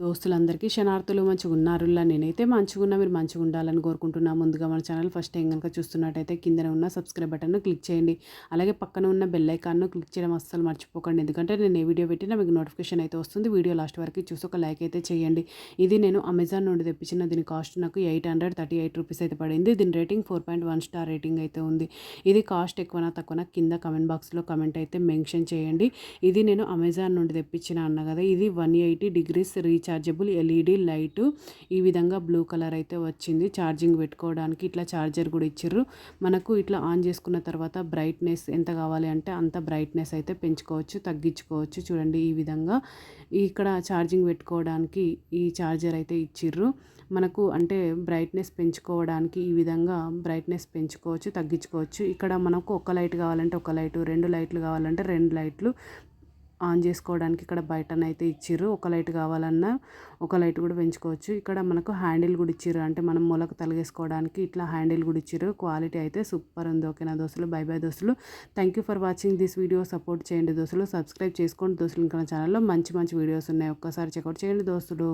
దోస్తులందరికీ శనార్థులు మంచిగున్నారులా. నేనైతే మంచిగున్నా, మీరు మంచిగుండాలని కోరుకుంటున్నా. ముందుగా మన ఛానల్ ఫస్ట్ టైం కనుక చూస్తున్నట్టయితే కిందన ఉన్న సబ్స్క్రైబ్ బటన్ను క్లిక్ చేయండి. అలాగే పక్కన ఉన్న బెల్ ఐకాన్ను క్లిక్ చేయడం అస్సలు మర్చిపోకండి. ఎందుకంటే నేను ఏ వీడియో పెట్టినా మీకు నోటిఫికేషన్ అయితే వస్తుంది. వీడియో లాస్ట్ వరకు చూసి ఒక లైక్ అయితే చేయండి. ఇది నేను అమెజాన్ నుండి తెప్పించిన. దీని కాస్ట్ నాకు 838 రూపీస్ అయితే పడింది. దీని రేటింగ్ 4.1 స్టార్ రేటింగ్ అయితే ఉంది. ఇది కాస్ట్ ఎక్కువనా తక్కువనా కింద కమెంట్ బాక్స్లో కమెంట్ అయితే మెన్షన్ చేయండి. ఇది నేను అమెజాన్ నుండి తెప్పించిన అన్న కదా. ఇది 180 డిగ్రీస్ రీఛార్జబుల్ ఎల్ఈడి లైటు. ఈ విధంగా బ్లూ కలర్ అయితే వచ్చింది. ఛార్జింగ్ పెట్టుకోవడానికి ఇట్లా ఛార్జర్ కూడా ఇచ్చిర్రు. మనకు ఇట్లా ఆన్ చేసుకున్న తర్వాత బ్రైట్నెస్ ఎంత కావాలి అంటే అంత బ్రైట్నెస్ అయితే పెంచుకోవచ్చు, తగ్గించుకోవచ్చు. చూడండి ఈ విధంగా ఇక్కడ ఛార్జింగ్ పెట్టుకోవడానికి ఈ ఛార్జర్ అయితే ఇచ్చిర్రు. మనకు అంటే బ్రైట్నెస్ పెంచుకోవడానికి ఈ విధంగా బ్రైట్నెస్ పెంచుకోవచ్చు, తగ్గించుకోవచ్చు. ఇక్కడ మనకు ఒక లైట్ కావాలంటే ఒక లైటు, 2 లైట్లు కావాలంటే 2 లైట్లు ఆన్ చేసుకోవడానికి ఇక్కడ బటన్ ఇచ్చిర్రు. ఒక లైట్ కావాలన్నా ఒక లైట్ కూడా పెంచుకోవచ్చు. ఇక్కడ మనకు హ్యాండిల్ కూడా ఇచ్చిర్రు. అంటే మనం మొలకు తలిగేసుకోవడానికి ఇట్లా హ్యాండిల్ కూడా ఇచ్చిర్రు. క్వాలిటీ అయితే సూపర్ ఉంది. ఓకేనా దోస్తులు, బై బై దోస్తులు. Thank you for watching this video. Support చేయండి దోస్తులు, సబ్స్క్రైబ్ చేసుకోండి దోస్తులు. ఇంకా ఛానల్లో మంచి మంచి వీడియోస్ ఉన్నాయి, ఒక్కసారి చెక్అవుట్ చేయండి దోస్తులు.